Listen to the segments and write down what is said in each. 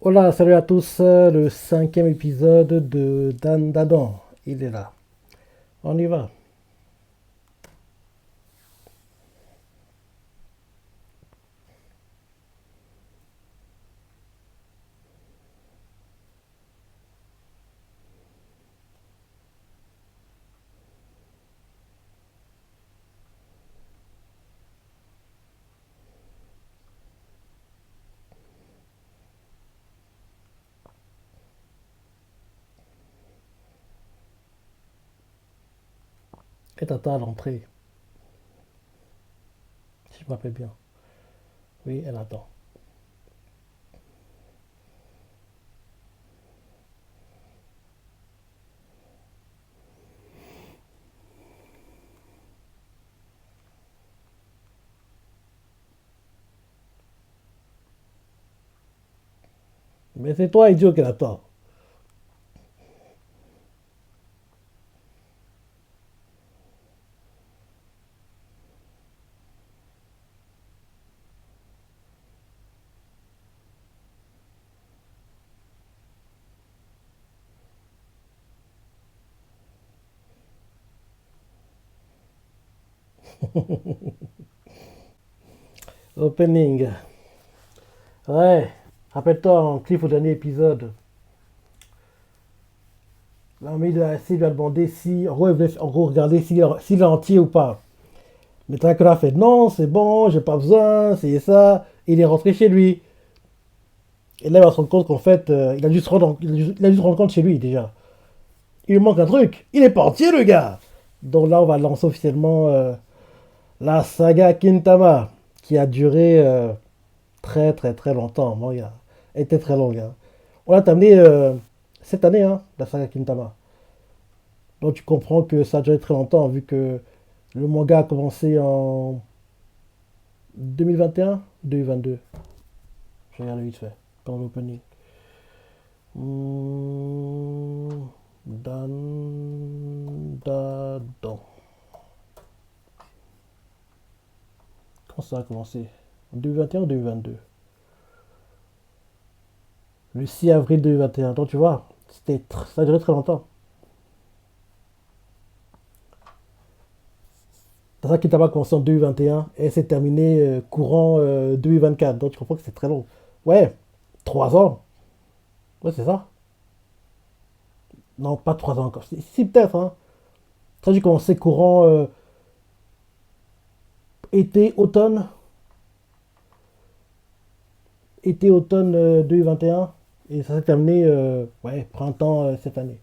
Hola, salut à tous, le cinquième épisode de Dan Dadan, il est là. On y va. Et t'attends à l'entrée, si je me rappelle bien. Oui, elle attend. Mais c'est toi, idiot, qu'elle attend. Opening. Ouais, rappelle-toi en clip au dernier épisode. L'armée de la SC lui a demandé si, en gros, en gros regarder s'il est entier ou pas. Mais Dracula a fait non, c'est bon, j'ai pas besoin, c'est ça. Il est rentré chez lui. Et là, il va se rendre compte qu'en fait, il a dû se rendre compte chez lui déjà. Il lui manque un truc. Il est pas entier, le gars. Donc là, on va lancer officiellement la saga Kintama, qui a duré très très très longtemps. Mon gars. Elle était très longue, hein. On l'a terminé cette année, hein, la saga Kintama. Donc tu comprends que ça a duré très longtemps, vu que le manga a commencé en 2021, 2022. Je regarde vite fait, dans l'opening. Dan. Quand ça a commencé? En 2021 ou 2022? Le 6 avril 2021. Donc tu vois, ça a duré très longtemps. Ça qui t'a commencé en 2021 et c'est terminé courant 2024. Donc tu comprends que c'est très long. Ouais, 3 ans. Ouais, c'est ça. Non, pas 3 ans encore. Si, peut-être. Hein. Ça, j'ai commencé courant été, automne. Été, automne 2021. Et ça s'est terminé, ouais, printemps cette année.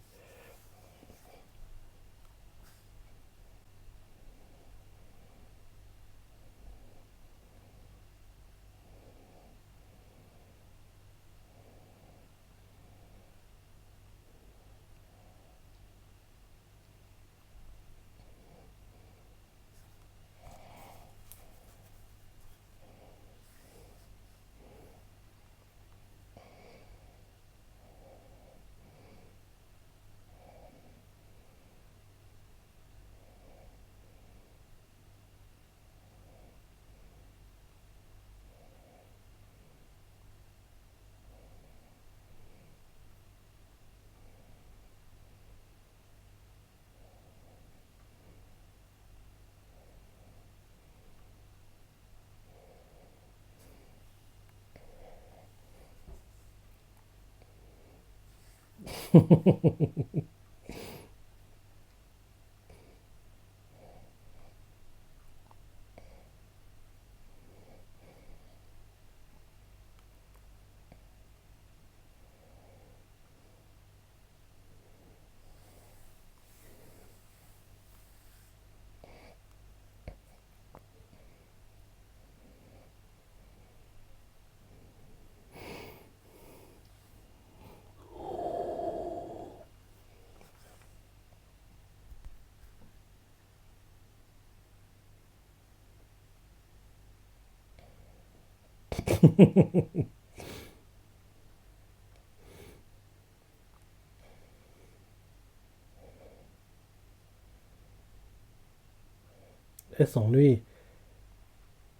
Elle s'ennuie.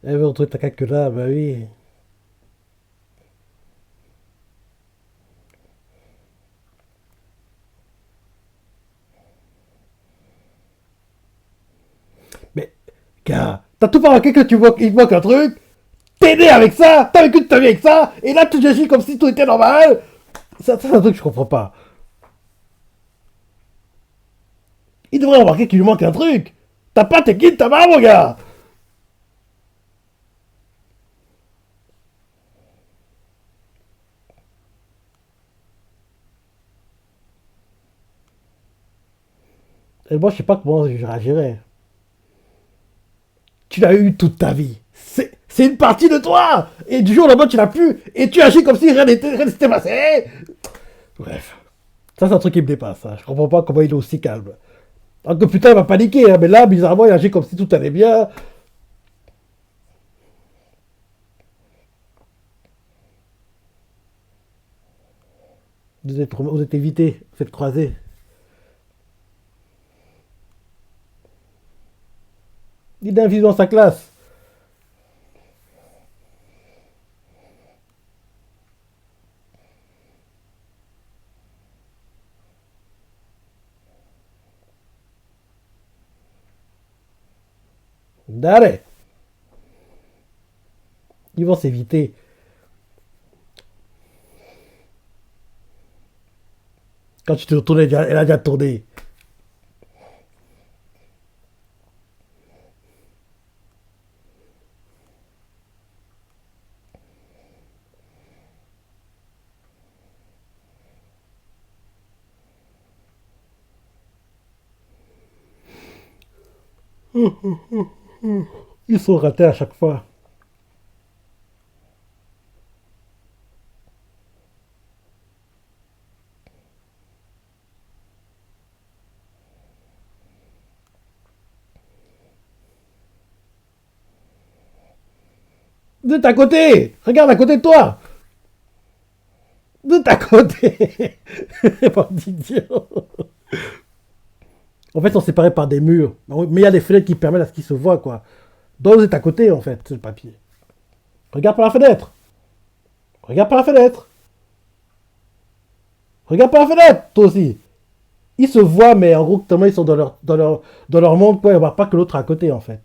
Elle veut retrouver ta là, bah oui. Gars, t'as tout pas remarqué que il manque un truc. T'es né avec ça, t'as vécu toute ta vie avec ça, et là tu agis comme si tout était normal. Ça c'est un truc que je comprends pas. Il devrait remarquer qu'il lui manque un truc. T'as pas tes kids, ta mère, mon gars. Et moi, je sais pas comment je réagirais. Tu l'as eu toute ta vie. C'est une partie de toi. Et du jour au lendemain, tu l'as plus. Et tu agis comme si rien n'était passé. Bref. Ça, c'est un truc qui me dépasse. Hein. Je comprends pas comment il est aussi calme. Alors que putain, il va paniquer. Hein. Mais là, bizarrement, il agit comme si tout allait bien. Vous êtes évité. Faites croiser. Il a un vision dans sa classe. Allez. Ils vont s'éviter. Quand tu te retournes, elle a déjà tourné. Ils sont ratés à chaque fois. De ta côté. Regarde à côté de toi. De ta côté. Bande d'idiot. En fait, ils sont séparés par des murs. Mais il y a des fenêtres qui permettent à ce qu'ils se voient, quoi. Donc, vous êtes à côté, en fait, c'est le papier. Regarde par la fenêtre. Regarde par la fenêtre. Regarde par la fenêtre, toi aussi. Ils se voient, mais en gros, tellement ils sont dans leur monde, quoi. Ils ne voient pas que l'autre est à côté, en fait.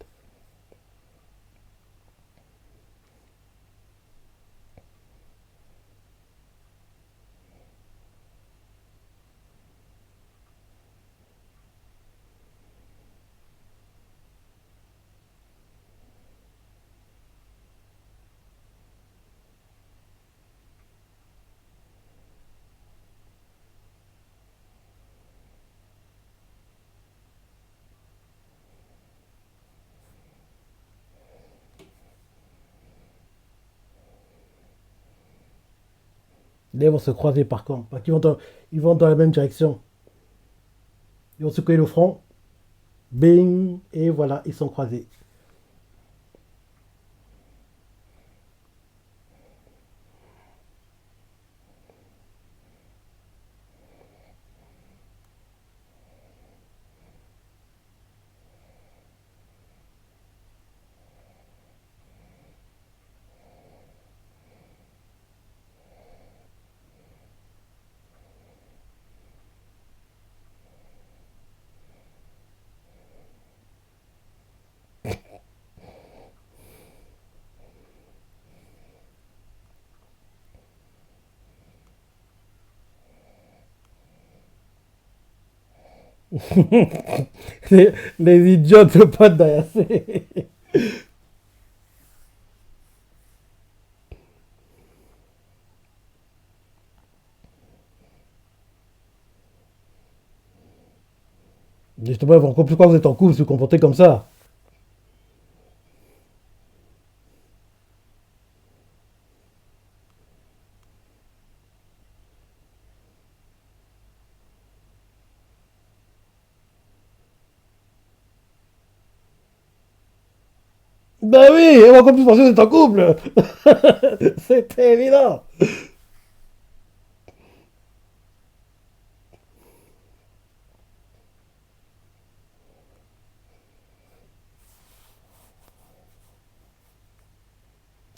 Là, ils vont se croiser, par contre. Parce qu'ils ils vont dans la même direction. Ils vont se coller le front. Bing. Et voilà, ils sont croisés. Les idiots de potes d'Ayacé. Justement, pourquoi vous êtes en couple, vous vous comportez comme ça? Ben oui, et moi, comme plus penser que vous êtes en couple. C'était évident.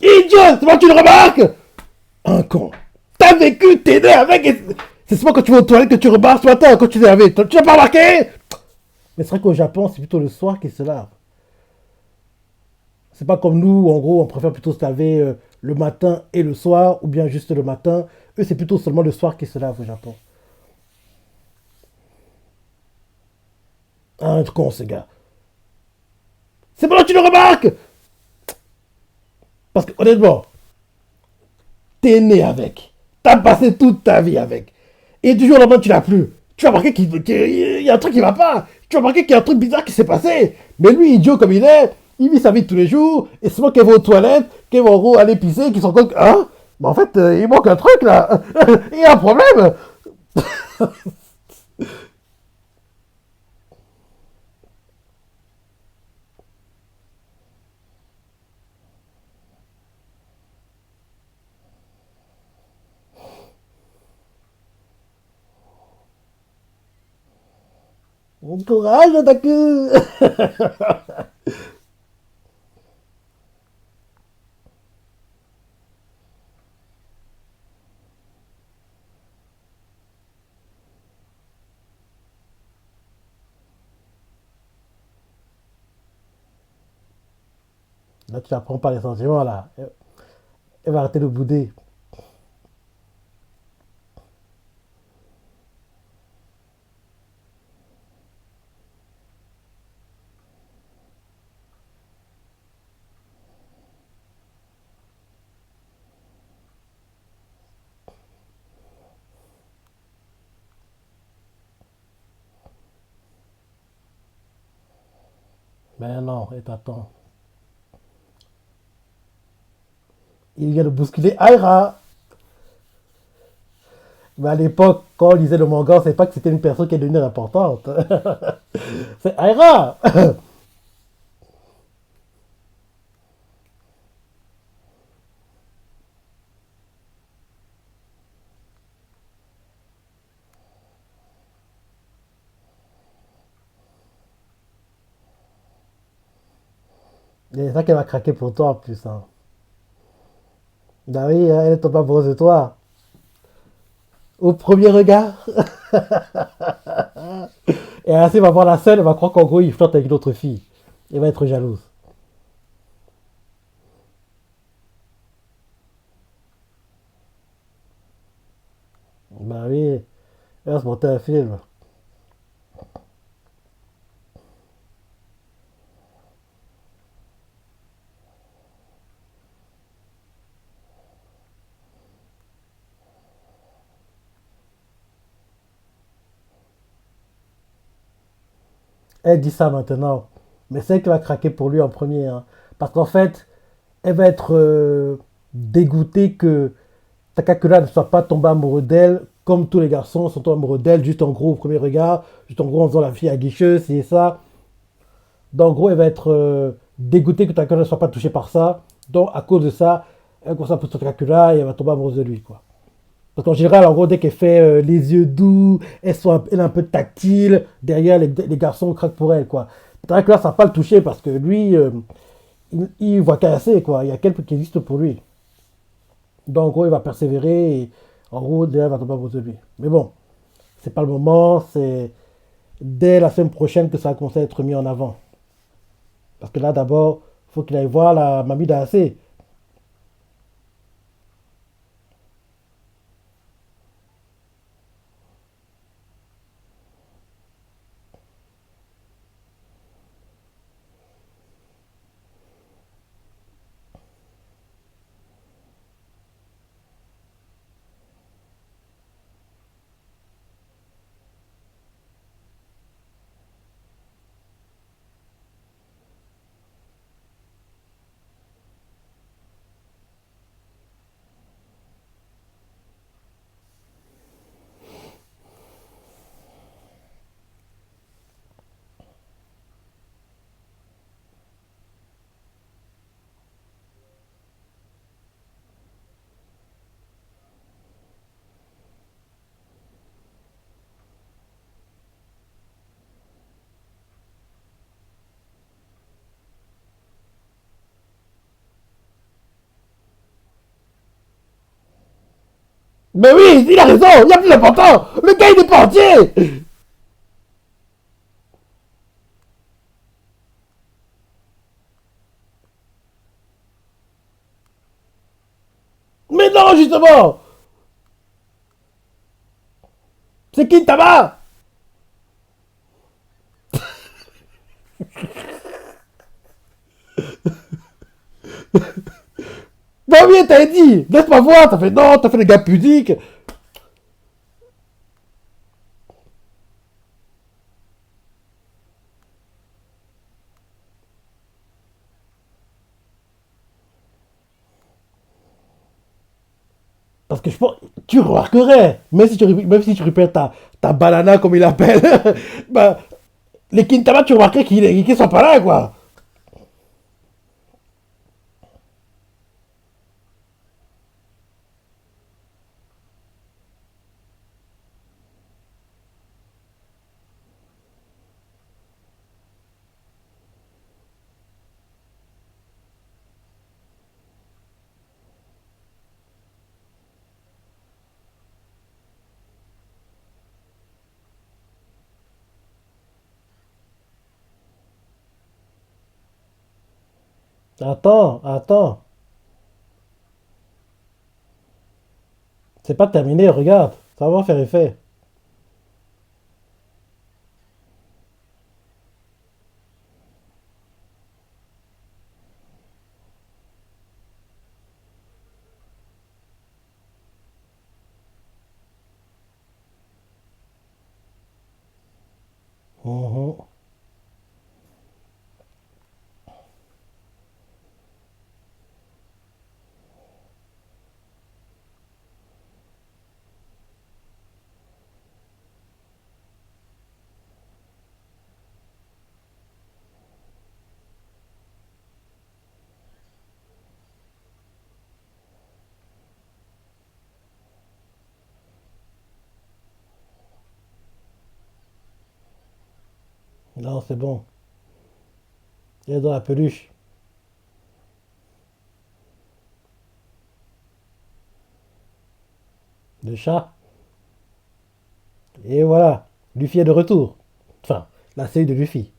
Idiot, comment tu le remarques? Un con. T'as vécu, t'es né avec. C'est seulement quand tu vas aux toilettes que tu remarques ce matin quand tu t'es lavé. Tu l'as pas remarqué? Mais c'est vrai qu'au Japon, c'est plutôt le soir qu'ils se lavent. C'est pas comme nous, où, en gros, on préfère plutôt se laver le matin et le soir, ou bien juste le matin. Eux, c'est plutôt seulement le soir qu'ils se lavent au Japon. Un con, ce gars. C'est bon, tu le remarques. Parce que, honnêtement, t'es né avec. T'as passé toute ta vie avec. Et du jour au lendemain, tu l'as plus. Tu vas remarquer qu'il y a un truc qui va pas. Tu vas remarquer qu'il y a un truc bizarre qui s'est passé. Mais lui, idiot comme il est, il vit sa vie de tous les jours. Et c'est moi qui va aux toilettes, qui va en gros aller pisser, qui sont comme. Hein. Mais en fait, il manque un truc là. Il y a un problème. Bon courage, Otaku. Là, tu n'apprends pas les sentiments là. Elle va arrêter de bouder. Mais non, et t'attends. Il vient de bousculer Aira. Mais à l'époque, quand on lisait le manga, on ne savait pas que c'était une personne qui est devenue importante. C'est Aira. C'est ça qu'elle va craquer pour toi en plus. Hein. Bah oui, hein, elle est tombée amoureuse de toi. Au premier regard. Et ainsi, elle va voir la scène, elle va croire qu'en gros, il flotte avec une autre fille. Elle va être jalouse. Bah oui, elle va se monter un film. Elle dit ça maintenant. Mais c'est elle qui va craquer pour lui en premier. Hein. Parce qu'en fait, elle va être dégoûtée que Takakura ne soit pas tombé amoureux d'elle comme tous les garçons sont tombés amoureux d'elle, juste en gros au premier regard, juste en gros en faisant la fille aguicheuse, et ça. Donc en gros, elle va être dégoûtée que Takakura ne soit pas touché par ça. Donc à cause de ça, elle commence à pousser Takakura et elle va tomber amoureuse de lui. Quoi. Parce qu'en général, en gros, dès qu'elle fait les yeux doux, elle est un peu tactile, derrière les garçons craquent pour elle. Quoi. Takakura, ça ne va pas le toucher parce que lui, il voit qu'à quoi. Il y a quelqu'un qui existe pour lui. Donc, en gros, il va persévérer et en gros, déjà, il va tomber amoureux de lui. Mais bon, c'est pas le moment, c'est dès la semaine prochaine que ça va commencer à être mis en avant. Parce que là, d'abord, il faut qu'il aille voir la mamie d'AC. Mais oui, il a raison, il y a plus d'important. Le gars, il est pas entier. justement. C'est Kintama. Bah oui, t'as dit. Laisse-moi voir. T'as fait non, t'as fait le gars pudique. Parce que je pense, tu remarquerais, même si tu répètes ta banana comme il appelle, bah, les Kintama, tu remarquerais qu'ils sont pas là, quoi. Attends, attends. C'est pas terminé, regarde. Ça va faire effet. Mhm. Non, c'est bon. Il est dans la peluche. Le chat. Et voilà. Luffy est de retour. Enfin, la série de Luffy.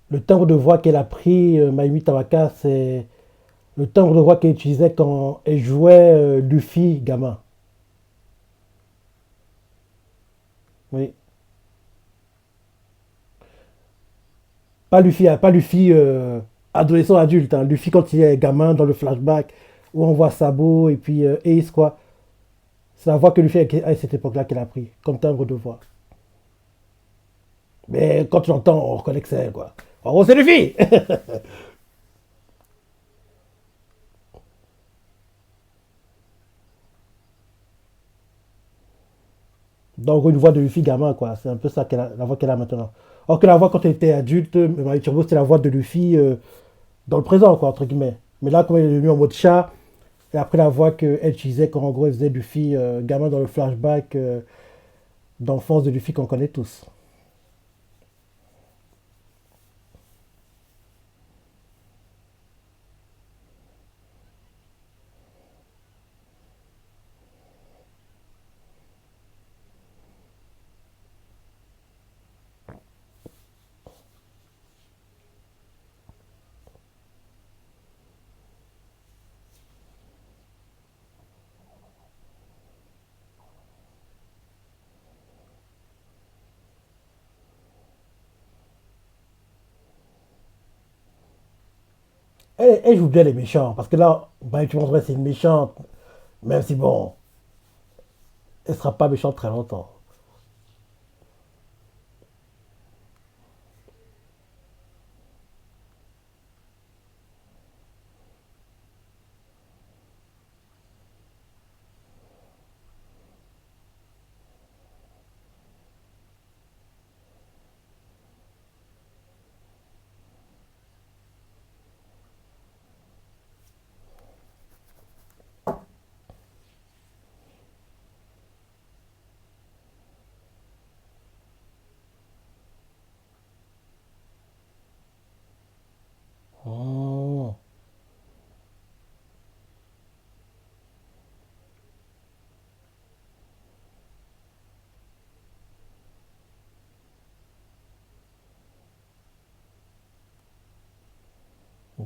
Le timbre de voix qu'elle a pris, Mayumi Tawaka, c'est le timbre de voix qu'elle utilisait quand elle jouait Luffy gamin. Oui. Pas Luffy adolescent adulte, hein. Luffy quand il est gamin dans le flashback où on voit Sabo et puis Ace quoi. C'est la voix que Luffy a à cette époque-là qu'elle a pris comme timbre de voix. Mais quand tu l'entends, on reconnaît que c'est elle quoi. Oh c'est Luffy. Donc une voix de Luffy gamin quoi. C'est un peu ça la voix qu'elle a maintenant. Or que la voix quand elle était adulte, Marie Turbo c'était la voix de Luffy dans le présent quoi entre guillemets. Mais là comme elle est venue en mode chat, et après la voix qu'elle utilisait quand en gros elle faisait Luffy gamin dans le flashback d'enfance de Luffy qu'on connaît tous. Elle joue bien les méchants, parce que là, bah, tu montrerais c'est une méchante, même si bon, elle sera pas méchante très longtemps.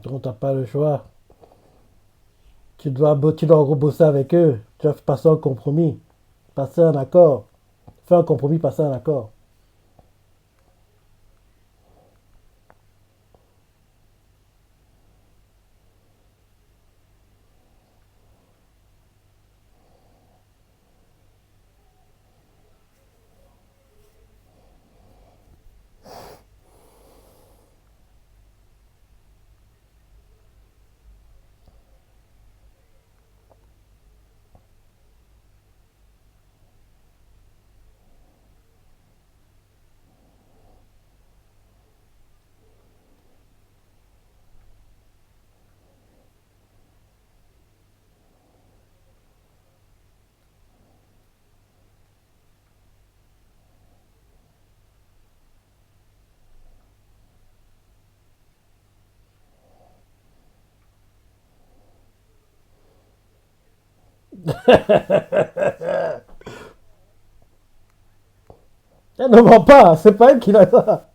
Donc, t'as pas le choix. Tu dois en gros bosser avec eux. Tu dois passer un compromis. Passer un accord. Faire un compromis, passer un accord. Elle ne ment pas. C'est pas elle qui l'a ça.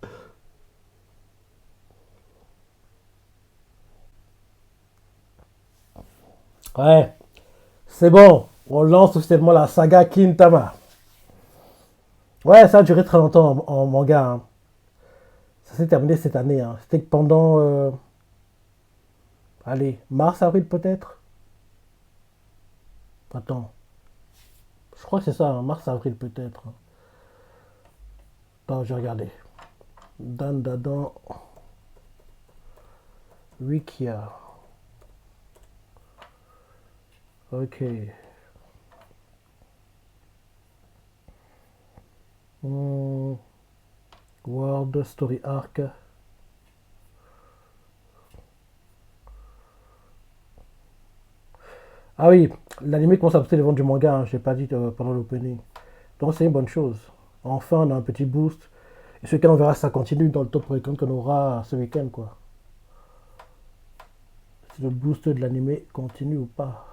Ouais. C'est bon. On lance officiellement la saga Kintama. Ouais, ça a duré très longtemps en manga, hein. Ça s'est terminé cette année, hein. C'était que pendant, allez, mars, avril peut-être. Attends, je crois que c'est ça, hein, mars, avril peut-être. Attends, je vais regarder. Dan Dadan Wikia. Ok. Hmm, World Story Arc. Ah oui, l'anime commence à pousser les ventes du manga, hein, je l'ai pas dit pendant l'opening. Donc c'est une bonne chose. Enfin, on a un petit boost. Et ce week-end, on verra si ça continue dans le top record qu'on aura ce week-end, quoi. Si le boost de l'anime continue ou pas.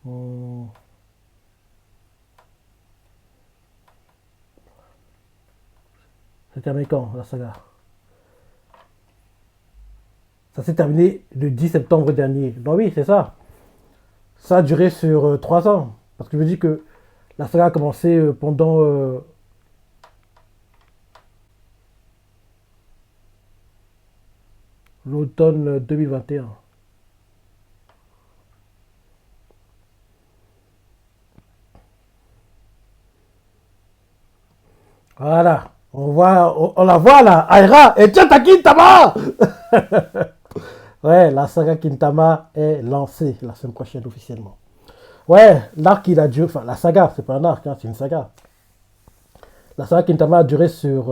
Hmm. C'est terminé quand, la saga? Ça s'est terminé le 10 septembre dernier. Non, oui, c'est ça. Ça a duré sur 3 ans. Parce que je me dis que la saga a commencé pendant l'automne 2021. Voilà. On la voit là. Aira et tiens, Takintama. Ouais, la saga Kintama est lancée la semaine prochaine officiellement. Ouais, l'arc il a duré. Enfin, la saga, c'est pas un arc, hein, c'est une saga. La saga Kintama a duré sur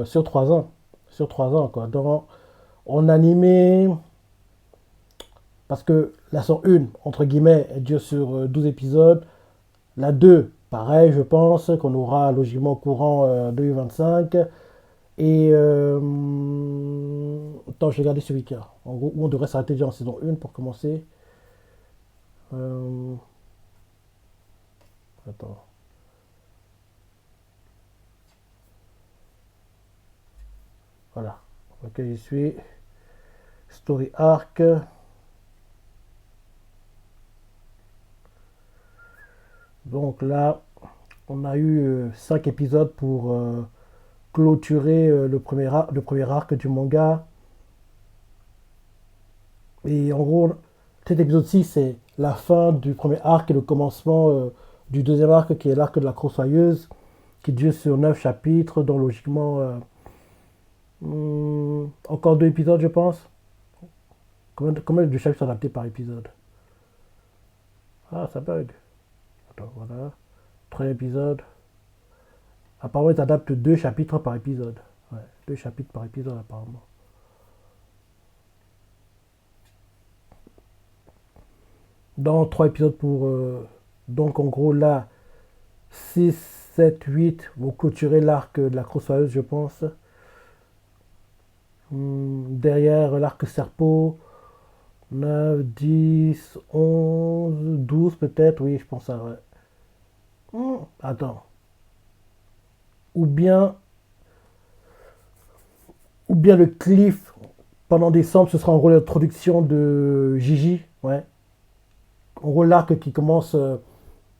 3 ans. Sur 3 ans, quoi. Donc, en animé, parce que la saison 1, entre guillemets, elle dure sur 12 épisodes. La 2, pareil, je pense, qu'on aura logiquement courant 2025. Et attends, je vais regarder ce week-end. En gros, on devrait s'arrêter déjà en saison 1 pour commencer. Euh, attends, voilà. Ok, j'y suis. Story Arc. Donc là, on a eu 5 épisodes pour clôturer le premier arc du manga. Et en gros, cet épisode-ci, c'est la fin du premier arc et le commencement du deuxième arc, qui est l'arc de la Crossoyeuse, qui dure sur 9 chapitres, dont logiquement encore 2 épisodes, je pense. Combien de chapitres sont adaptés par épisode? Ah, ça bug. Attends, voilà. Troisième épisode. Apparemment, ils adaptent 2 chapitres par épisode. Ouais, 2 chapitres par épisode, apparemment. Dans 3 épisodes pour. Donc, en gros, là, 6, 7, 8 vont clôturer l'arc de la Crossoyeuse, je pense. Derrière l'arc Serpo, 9, 10, 11, 12 peut-être, oui, je pense ça, ouais. Attends. Ou bien. Ou bien le cliff pendant décembre, ce sera en gros l'introduction de Gigi. Ouais. En gros, l'arc qui commence.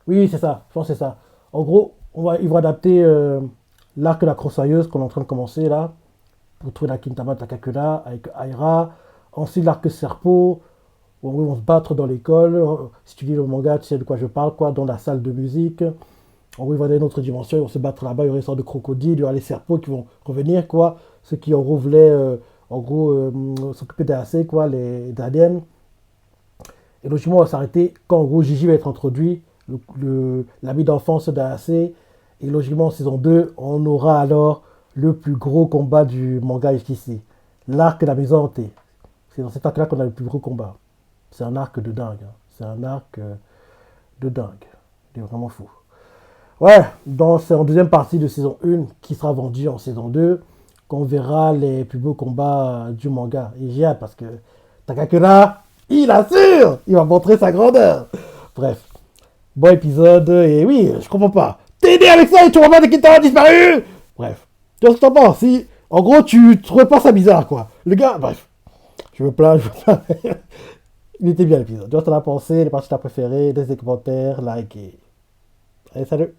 Oui, c'est ça. Je pense que c'est ça. En gros, ils vont adapter l'arc de la Crossailleuse qu'on est en train de commencer là. Pour trouver la Kintama Takakura avec Aira. Ensuite, l'arc Serpo. Où en gros, ils vont se battre dans l'école. Si tu lis le manga, tu sais de quoi je parle, quoi. Dans la salle de musique. En gros, ils vont aller dans une autre dimension. Ils vont se battre là-bas. Il y aura une sorte de crocodile. Il y aura les Serpos qui vont revenir, quoi. Ceux qui en gros voulaient. En gros, s'occuper des AC, quoi, les aliens. Et logiquement, on va s'arrêter quand en gros Gigi va être introduit, l'ami d'enfance d'AAC. Et logiquement, en saison 2, on aura alors le plus gros combat du manga jusqu'ici. L'arc de la maison hantée. C'est dans cet arc-là qu'on a le plus gros combat. C'est un arc de dingue. Hein. C'est un arc de dingue. Il est vraiment fou. Ouais, c'est en deuxième partie de saison 1, qui sera vendue en saison 2, qu'on verra les plus beaux combats du manga. Et j'ai hâte parce que Takakura, il assure, il va montrer sa grandeur. Bref, bon épisode, et oui, je comprends pas. T'es aidé avec ça et tu vois pas de qui t'as disparu. Bref, tu vois ce que t'en penses? Si, en gros, tu trouves pas ça bizarre, quoi. Le gars, bref, je me plains, je me plains. Il était bien l'épisode. Tu vois ce que t'en as pensé, les parties que t'as préférées, laisse des commentaires, like et... Allez, salut.